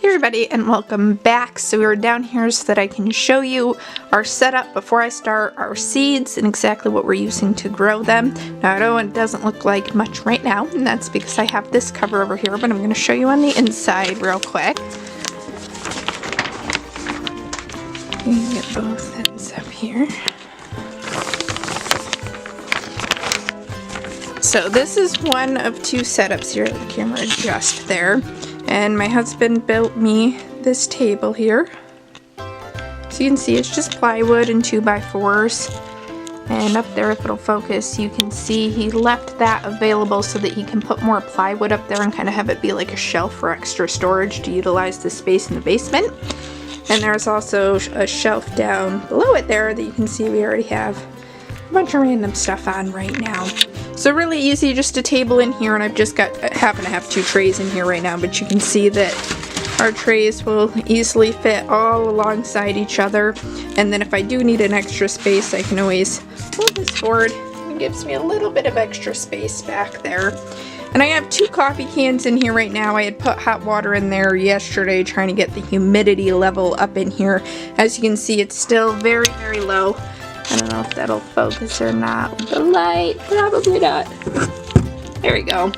Hey everybody, and welcome back. So we were down here so that I can show you our setup before I start our seeds and exactly what we're using to grow them. Now I know it doesn't look like much right now, and that's because I have this cover over here, but I'm going to show you on the inside real quick. You can get both ends up here. So this is one of two setups here. The camera adjusts there. And my husband built me this table here. So you can see it's just plywood and 2x4s. And up there, if it'll focus, you can see he left that available so that he can put more plywood up there and kind of have it be like a shelf for extra storage to utilize the space in the basement. And there's also a shelf down below it there that you can see we already have a bunch of random stuff on right now. So really easy, just a table in here, and I've just happen to have two trays in here right now, but you can see that our trays will easily fit all alongside each other. And then if I do need an extra space, I can always pull this forward. It gives me a little bit of extra space back there. And I have two coffee cans in here right now. I had put hot water in there yesterday trying to get the humidity level up in here. As you can see, it's still very, very low. I don't know if that'll focus or not with the light. Probably not. There we go.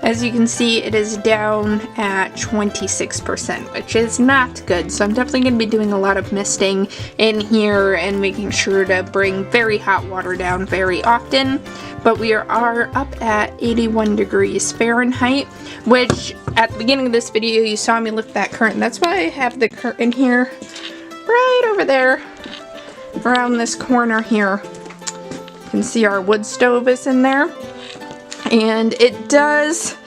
As you can see, it is down at 26%, which is not good. So I'm definitely going to be doing a lot of misting in here and making sure to bring very hot water down very often. But we are up at 81 degrees Fahrenheit, which at the beginning of this video, you saw me lift that curtain. That's why I have the curtain here right over there. Around this corner here. You can see our wood stove is in there, and it does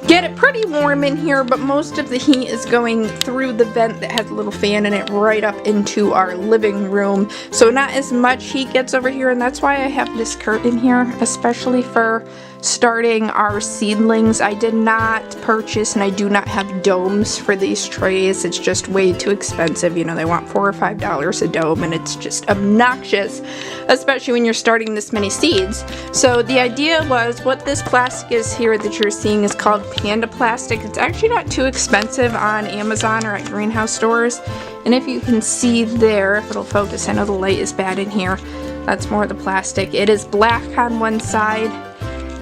get it pretty warm in here, but most of the heat is going through the vent that has a little fan in it right up into our living room, so not as much heat gets over here. And that's why I have this curtain here, especially for starting our seedlings. I did not purchase, and I do not have domes for these trays. It's just way too expensive. You know, they want $4 or $5 a dome, and it's just obnoxious, especially when you're starting this many seeds. So the idea was, what this plastic is here that you're seeing is called Panda plastic. It's actually not too expensive on Amazon or at greenhouse stores. And if you can see there, if it'll focus, I know the light is bad in here, that's more of the plastic. It is black on one side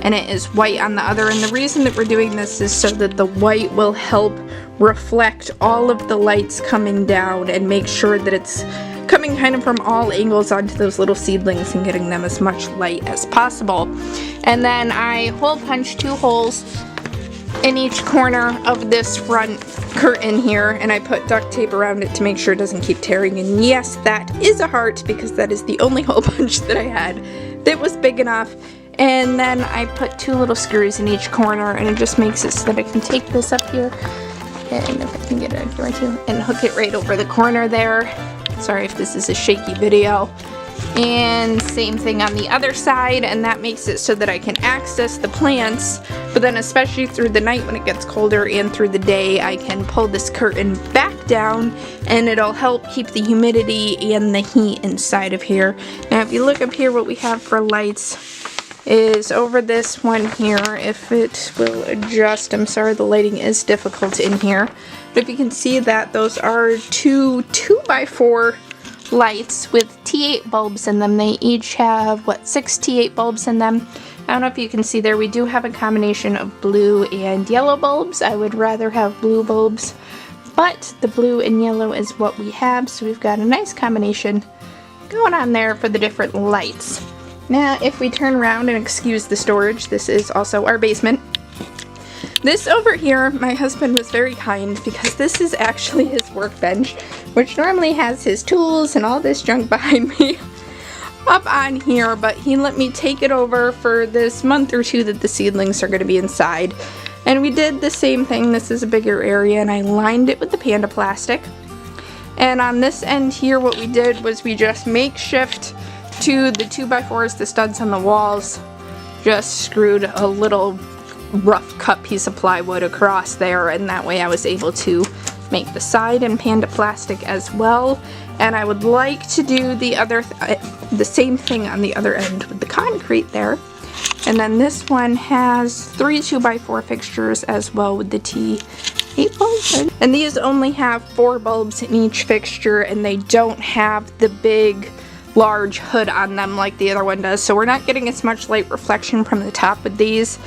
and it is white on the other, and the reason that we're doing this is so that the white will help reflect all of the lights coming down and make sure that it's coming kind of from all angles onto those little seedlings and getting them as much light as possible. And then I hole punch 2 holes in each corner of this front curtain here, and I put duct tape around it to make sure it doesn't keep tearing. And yes, that is a heart, because that is the only hole punch that I had that was big enough. And then I put 2 little screws in each corner, and it just makes it so that I can take this up here, and if I can get it right here, and hook it right over the corner there. Sorry if this is a shaky video. And same thing on the other side, and that makes it so that I can access the plants, but then especially through the night when it gets colder and through the day, I can pull this curtain back down, and it'll help keep the humidity and the heat inside of here. Now if you look up here, what we have for lights is over this one here. If it will adjust, I'm sorry the lighting is difficult in here, but if you can see that those are two 2x4 lights with T8 bulbs in them. They each have, what, 6 T8 bulbs in them. I don't know if you can see there, we do have a combination of blue and yellow bulbs. I would rather have blue bulbs, but the blue and yellow is what we have, so we've got a nice combination going on there for the different lights. Now, if we turn around and excuse the storage, this is also our basement. This over here, my husband was very kind, because this is actually his workbench, which normally has his tools and all this junk behind me up on here, but he let me take it over for this month or 2 that the seedlings are going to be inside. And we did the same thing. This is a bigger area, and I lined it with the Panda plastic. And on this end here, what we did was we just makeshift to the 2x4s, the studs on the walls, just screwed a little rough cut piece of plywood across there, and that way I was able to make the side in Panda plastic as well. And I would like to do the same thing on the other end with the concrete there. And then this one has 3 2x4 fixtures as well with the T8 bulbs. And these only have 4 bulbs in each fixture, and they don't have the big large hood on them like the other one does, so we're not getting as much light reflection from the top with these.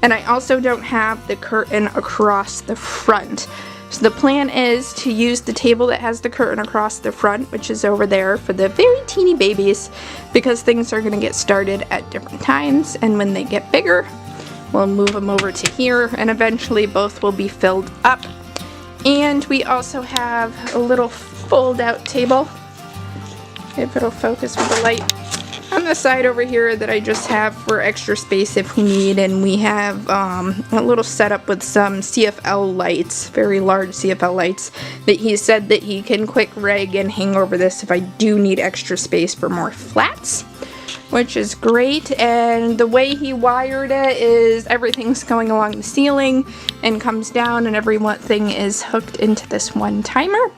And I also don't have the curtain across the front. So the plan is to use the table that has the curtain across the front, which is over there for the very teeny babies, because things are going to get started at different times, and when they get bigger, we'll move them over to here, and eventually both will be filled up. And we also have a little fold-out table, if it'll focus with the light, on the side over here that I just have for extra space if we need. And we have a little setup with some CFL lights, very large CFL lights, that he said that he can quick rig and hang over this if I do need extra space for more flats, which is great. And the way he wired it is everything's going along the ceiling and comes down, and everything is hooked into this one timer.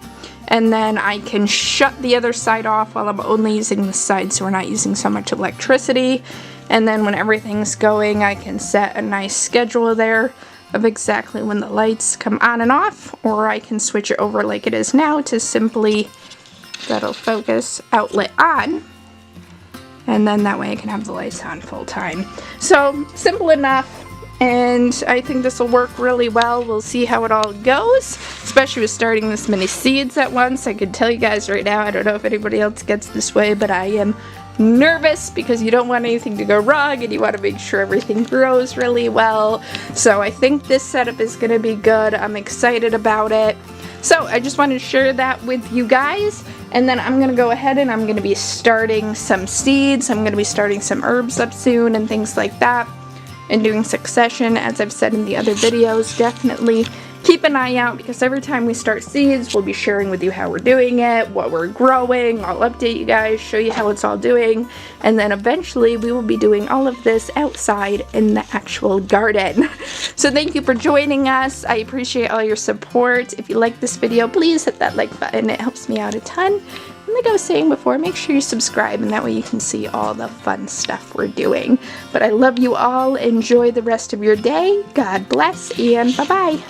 And then I can shut the other side off while I'm only using this side, so we're not using so much electricity. And then when everything's going, I can set a nice schedule there of exactly when the lights come on and off, or I can switch it over like it is now to simply, that'll focus, outlet on. And then that way I can have the lights on full time. So simple enough. And I think this will work really well. We'll see how it all goes, especially with starting this many seeds at once. I can tell you guys right now, I don't know if anybody else gets this way, but I am nervous because you don't want anything to go wrong and you want to make sure everything grows really well. So I think this setup is going to be good. I'm excited about it. So I just wanted to share that with you guys. And then I'm going to go ahead and I'm going to be starting some seeds. I'm going to be starting some herbs up soon and things like that, and doing succession, as I've said in the other videos. Definitely keep an eye out, because every time we start seeds, we'll be sharing with you how we're doing it, what we're growing. I'll update you guys, show you how it's all doing, and then eventually we will be doing all of this outside in the actual garden. So thank you for joining us. I appreciate all your support. If you like this video, please hit that like button. It helps me out a ton. And like I was saying before, make sure you subscribe, and that way you can see all the fun stuff we're doing. But I love you all. Enjoy the rest of your day. God bless, and bye-bye.